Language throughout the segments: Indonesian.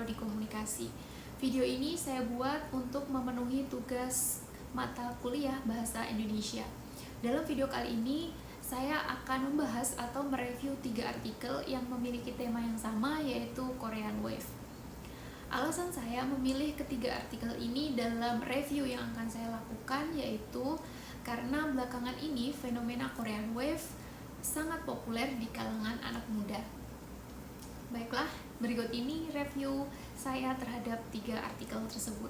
Prodi Komunikasi. Video ini saya buat untuk memenuhi tugas mata kuliah Bahasa Indonesia. Dalam video kali ini, saya akan membahas atau mereview 3 artikel yang memiliki tema yang sama, yaitu Korean Wave. Alasan saya memilih ketiga artikel ini dalam review yang akan saya lakukan yaitu karena belakangan ini fenomena Korean Wave sangat populer di kalangan anak muda. Baiklah, berikut ini review saya terhadap 3 artikel tersebut.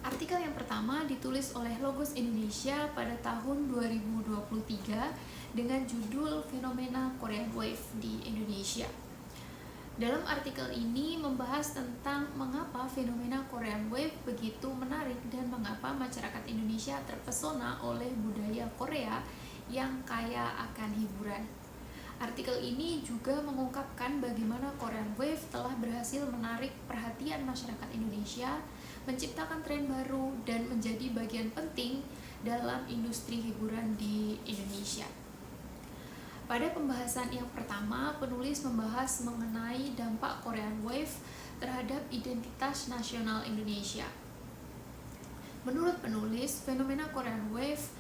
Artikel yang pertama ditulis oleh Logos Indonesia pada tahun 2023 dengan judul Fenomena Korean Wave di Indonesia. Dalam artikel ini membahas tentang mengapa fenomena Korean Wave begitu menarik dan mengapa masyarakat Indonesia terpesona oleh budaya Korea yang kaya akan hiburan. Artikel ini juga mengungkapkan bagaimana Korean Wave telah berhasil menarik perhatian masyarakat Indonesia, menciptakan tren baru, dan menjadi bagian penting dalam industri hiburan di Indonesia. Pada pembahasan yang pertama, penulis membahas mengenai dampak Korean Wave terhadap identitas nasional Indonesia. Menurut penulis, fenomena Korean Wave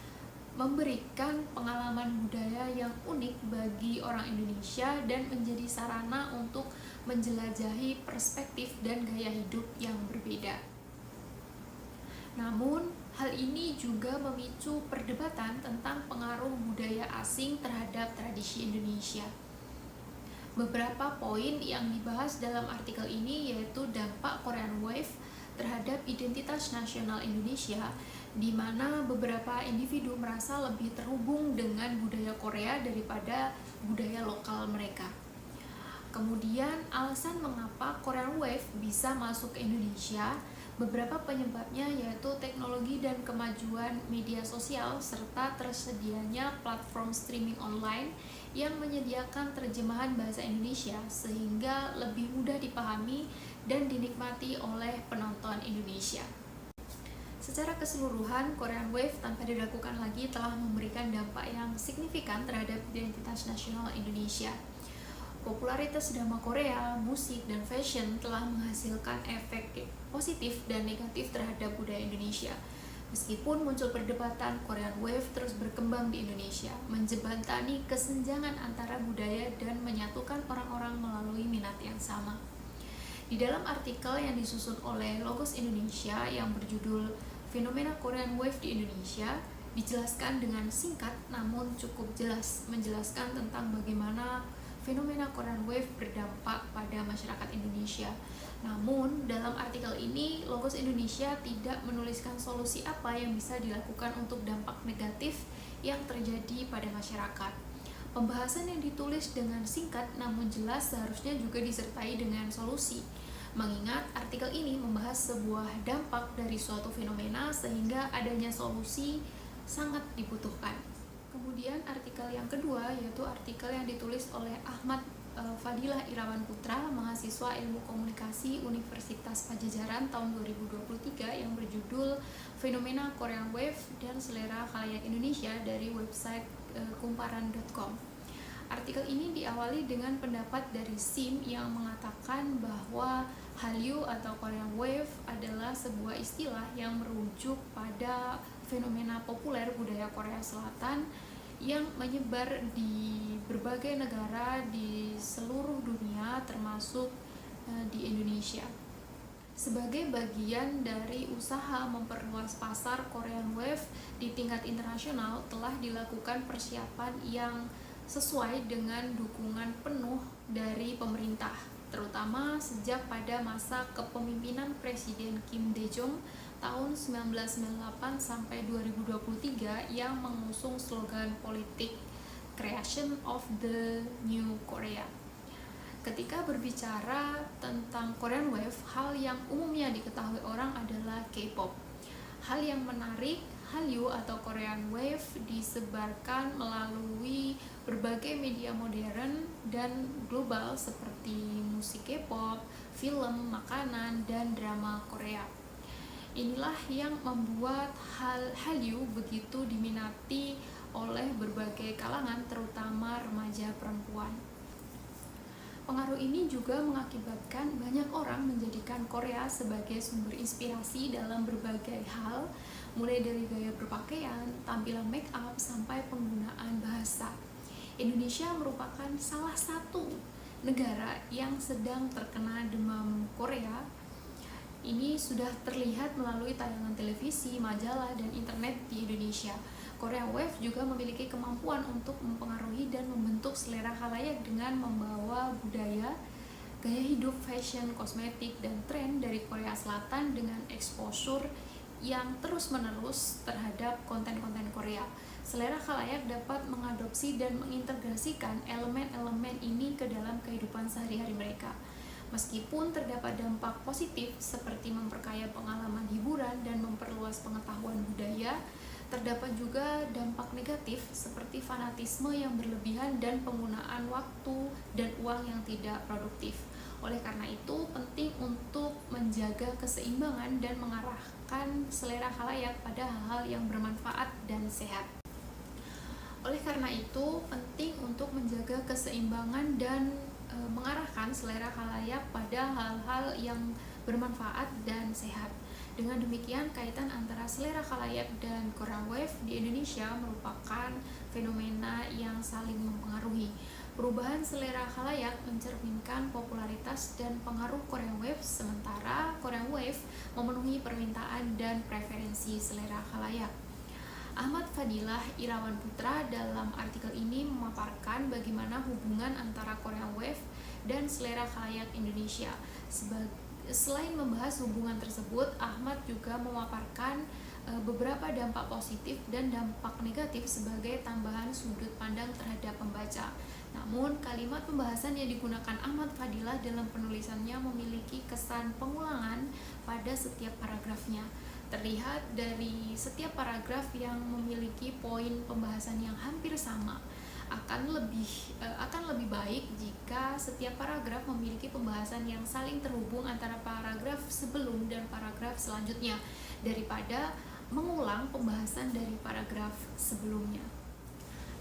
memberikan pengalaman budaya yang unik bagi orang Indonesia dan menjadi sarana untuk menjelajahi perspektif dan gaya hidup yang berbeda. Namun, hal ini juga memicu perdebatan tentang pengaruh budaya asing terhadap tradisi Indonesia. Beberapa poin yang dibahas dalam artikel ini yaitu dampak Korean Wave terhadap identitas nasional Indonesia, di mana beberapa individu merasa lebih terhubung dengan budaya Korea daripada budaya lokal mereka. Kemudian, alasan mengapa Korean Wave bisa masuk ke Indonesia, beberapa penyebabnya yaitu teknologi dan kemajuan media sosial serta tersedianya platform streaming online yang menyediakan terjemahan bahasa Indonesia sehingga lebih mudah dipahami dan dinikmati oleh penonton Indonesia. Secara keseluruhan, Korean Wave tanpa diragukan lagi telah memberikan dampak yang signifikan terhadap identitas nasional Indonesia. Popularitas drama Korea, musik, dan fashion telah menghasilkan efek positif dan negatif terhadap budaya Indonesia. Meskipun muncul perdebatan, Korean Wave terus berkembang di Indonesia, menjembatani kesenjangan antara budaya dan menyatukan orang-orang melalui minat yang sama. Di dalam artikel yang disusun oleh Logos Indonesia yang berjudul Fenomena Korean Wave di Indonesia, dijelaskan dengan singkat namun cukup jelas menjelaskan tentang bagaimana fenomena Korean Wave berdampak pada masyarakat Indonesia. Namun, dalam artikel ini, Logos Indonesia tidak menuliskan solusi apa yang bisa dilakukan untuk dampak negatif yang terjadi pada masyarakat. Pembahasan yang ditulis dengan singkat namun jelas seharusnya juga disertai dengan solusi. Mengingat artikel ini membahas sebuah dampak dari suatu fenomena sehingga adanya solusi sangat dibutuhkan. Kemudian artikel yang kedua yaitu artikel yang ditulis oleh Ahmad Fadilah Irawan Putra, mahasiswa Ilmu Komunikasi Universitas Padjadjaran tahun 2023 yang berjudul Fenomena Korean Wave dan Selera Khalayak Indonesia dari website kumparan.com. Artikel ini diawali dengan pendapat dari SIM yang mengatakan bahwa Hallyu atau Korean Wave adalah sebuah istilah yang merujuk pada fenomena populer budaya Korea Selatan yang menyebar di berbagai negara di seluruh dunia termasuk di Indonesia. Sebagai bagian dari usaha memperluas pasar Korean Wave di tingkat internasional telah dilakukan persiapan yang sesuai dengan dukungan penuh dari pemerintah, terutama sejak pada masa kepemimpinan Presiden Kim Dae-jung tahun 1998 sampai 2023 yang mengusung slogan politik Creation of the New Korea. Ketika berbicara tentang Korean Wave, hal yang umumnya diketahui orang adalah K-pop. Hal yang menarik, Hallyu atau Korean Wave disebarkan melalui berbagai media modern dan global seperti musik K-pop, film, makanan, dan drama Korea. Inilah yang membuat Hallyu begitu diminati oleh berbagai kalangan, terutama remaja perempuan. Pengaruh ini juga mengakibatkan banyak orang menjadikan Korea sebagai sumber inspirasi dalam berbagai hal, mulai dari gaya berpakaian, tampilan make up, sampai penggunaan bahasa. Indonesia merupakan salah satu negara yang sedang terkena demam Korea. Ini sudah terlihat melalui tayangan televisi, majalah, dan internet di Indonesia. Korea Wave juga memiliki kemampuan untuk mempengaruhi dan membentuk selera khalayak dengan membawa budaya, gaya hidup, fashion, kosmetik, dan tren dari Korea Selatan dengan exposure yang terus-menerus terhadap konten-konten Korea. Selera khalayak dapat mengadopsi dan mengintegrasikan elemen-elemen ini ke dalam kehidupan sehari-hari mereka. Meskipun terdapat dampak positif seperti memperkaya pengalaman hiburan dan memperluas pengetahuan budaya, terdapat juga dampak negatif seperti fanatisme yang berlebihan dan penggunaan waktu dan uang yang tidak produktif. Oleh karena itu, penting untuk menjaga keseimbangan dan mengarahkan selera khalayak pada hal-hal yang bermanfaat dan sehat. Oleh karena itu, penting untuk menjaga keseimbangan dan mengarahkan selera khalayak pada hal-hal yang bermanfaat dan sehat. Dengan demikian, kaitan antara selera khalayak dan Korea Wave di Indonesia merupakan fenomena yang saling mempengaruhi. Perubahan selera khalayak mencerminkan popularitas dan pengaruh Korea Wave, sementara Korea Wave memenuhi permintaan dan preferensi selera khalayak. Ahmad Fadilah Irawan Putra dalam artikel ini memaparkan bagaimana hubungan antara Korea Wave dan selera khalayak Indonesia. Selain membahas hubungan tersebut, Ahmad juga memaparkan beberapa dampak positif dan dampak negatif sebagai tambahan sudut pandang terhadap pembaca. Namun, kalimat pembahasan yang digunakan Ahmad Fadilah dalam penulisannya memiliki kesan pengulangan pada setiap paragrafnya. Terlihat dari setiap paragraf yang memiliki poin pembahasan yang hampir sama. Akan lebih baik jika setiap paragraf memiliki pembahasan yang saling terhubung antara paragraf sebelum dan paragraf selanjutnya daripada mengulang pembahasan dari paragraf sebelumnya.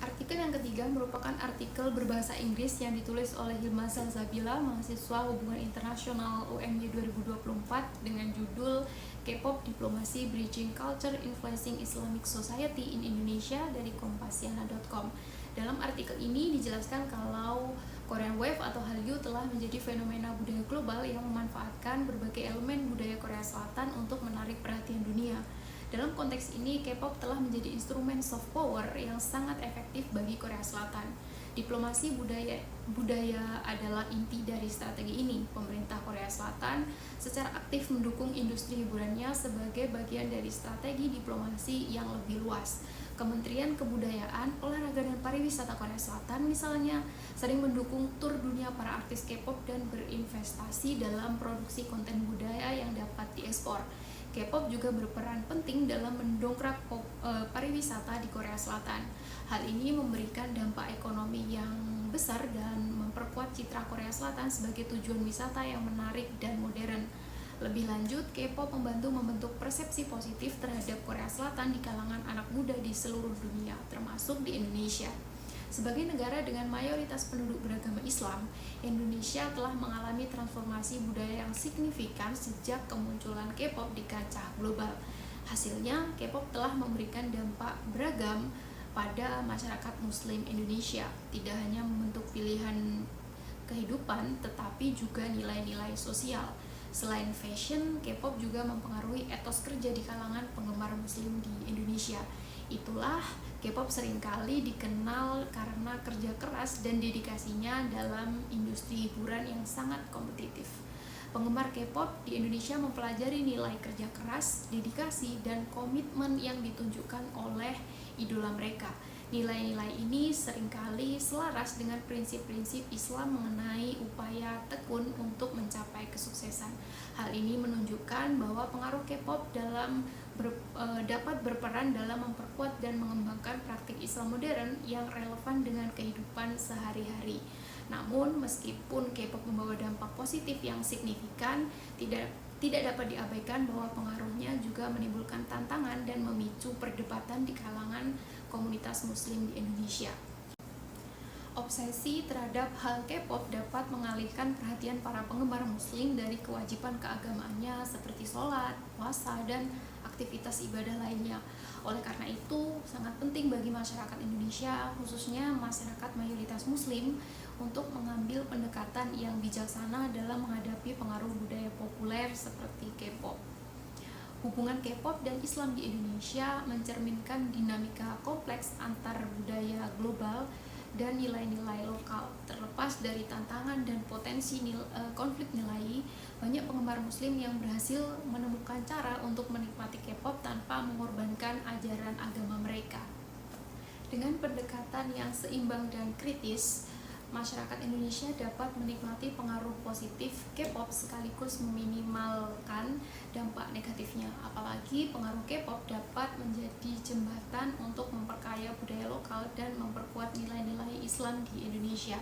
Artikel yang ketiga merupakan artikel berbahasa Inggris yang ditulis oleh Hilma Salsabila, mahasiswa Hubungan Internasional UMY 2024 dengan judul K-pop Diplomasi Bridging Culture Influencing Islamic Society in Indonesia dari Kompasiana.com. Dalam artikel ini dijelaskan kalau Korean Wave atau Hallyu telah menjadi fenomena budaya global yang memanfaatkan berbagai elemen budaya Korea Selatan untuk menarik perhatian dunia. Dalam konteks ini, K-pop telah menjadi instrumen soft power yang sangat efektif bagi Korea Selatan. Diplomasi budaya adalah inti dari strategi ini. Pemerintah Korea Selatan secara aktif mendukung industri hiburannya sebagai bagian dari strategi diplomasi yang lebih luas. Kementerian Kebudayaan, Olahraga dan Pariwisata Korea Selatan misalnya sering mendukung tur dunia para artis K-pop dan berinvestasi dalam produksi konten budaya yang dapat diekspor. K-pop juga berperan penting dalam mendongkrak pariwisata di Korea Selatan. Hal ini memberikan dampak ekonomi yang besar dan memperkuat citra Korea Selatan sebagai tujuan wisata yang menarik dan modern. Lebih lanjut, K-pop membentuk persepsi positif terhadap Korea Selatan di kalangan anak muda di seluruh dunia, termasuk di Indonesia. Sebagai negara dengan mayoritas penduduk beragama Islam, Indonesia telah mengalami transformasi budaya yang signifikan sejak kemunculan K-pop di kancah global. Hasilnya, K-pop telah memberikan dampak beragam pada masyarakat Muslim Indonesia, tidak hanya membentuk pilihan kehidupan, tetapi juga nilai-nilai sosial. Selain fashion, K-pop juga mempengaruhi etos kerja di kalangan penggemar Muslim di Indonesia. Itulah K-pop seringkali dikenal karena kerja keras dan dedikasinya dalam industri hiburan yang sangat kompetitif. Penggemar K-pop di Indonesia mempelajari nilai kerja keras, dedikasi, dan komitmen yang ditunjukkan oleh idola mereka. Nilai-nilai ini seringkali selaras dengan prinsip-prinsip Islam mengenai upaya tekun untuk mencapai kesuksesan. Hal ini menunjukkan bahwa pengaruh K-pop dapat berperan dalam memperkuat dan mengembangkan praktik Islam modern yang relevan dengan kehidupan sehari-hari. Namun, meskipun K-pop membawa dampak positif yang signifikan, tidak dapat diabaikan bahwa pengaruhnya juga menimbulkan tantangan dan memicu perdebatan di kalangan komunitas Muslim di Indonesia. Obsesi terhadap hal K-pop dapat mengalihkan perhatian para penggemar muslim dari kewajiban keagamaannya seperti sholat, puasa, dan aktivitas ibadah lainnya. Oleh karena itu, sangat penting bagi masyarakat Indonesia, khususnya masyarakat mayoritas muslim, untuk mengambil pendekatan yang bijaksana dalam menghadapi pengaruh budaya populer seperti K-pop. Hubungan K-pop dan Islam di Indonesia mencerminkan dinamika kompleks antar budaya global dan nilai-nilai lokal. Terlepas dari tantangan dan potensi konflik nilai, banyak penggemar muslim yang berhasil menemukan cara untuk menikmati K-pop tanpa mengorbankan ajaran agama mereka. Dengan pendekatan yang seimbang dan kritis, masyarakat Indonesia dapat menikmati pengaruh positif K-pop sekaligus meminimalkan dampak negatifnya. Apalagi pengaruh K-pop dapat menjadi jembatan untuk memperkaya budaya lokal dan memperkuat nilai-nilai Islam di Indonesia.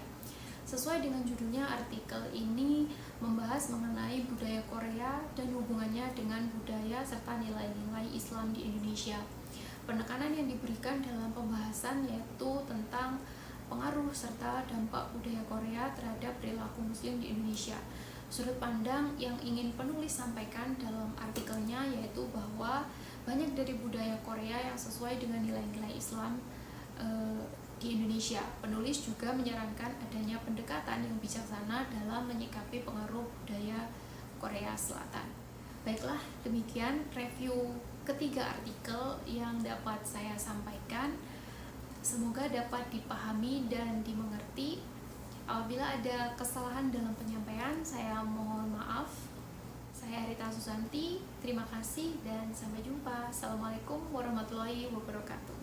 Sesuai dengan judulnya, artikel ini membahas mengenai budaya Korea dan hubungannya dengan budaya serta nilai-nilai Islam di Indonesia. Penekanan yang diberikan dalam pembahasan yaitu tentang pengaruh serta dampak budaya Korea terhadap perilaku muslim di Indonesia. Sudut pandang yang ingin penulis sampaikan dalam artikelnya yaitu bahwa banyak dari budaya Korea yang sesuai dengan nilai-nilai Islam di Indonesia. Penulis juga menyarankan adanya pendekatan yang bijaksana dalam menyikapi pengaruh budaya Korea Selatan. Baiklah, demikian review ketiga artikel yang dapat saya sampaikan. Semoga dapat dipahami dan dimengerti. Apabila ada kesalahan dalam penyampaian, saya mohon maaf. Saya Rita Susanti, terima kasih dan sampai jumpa. Assalamualaikum warahmatullahi wabarakatuh.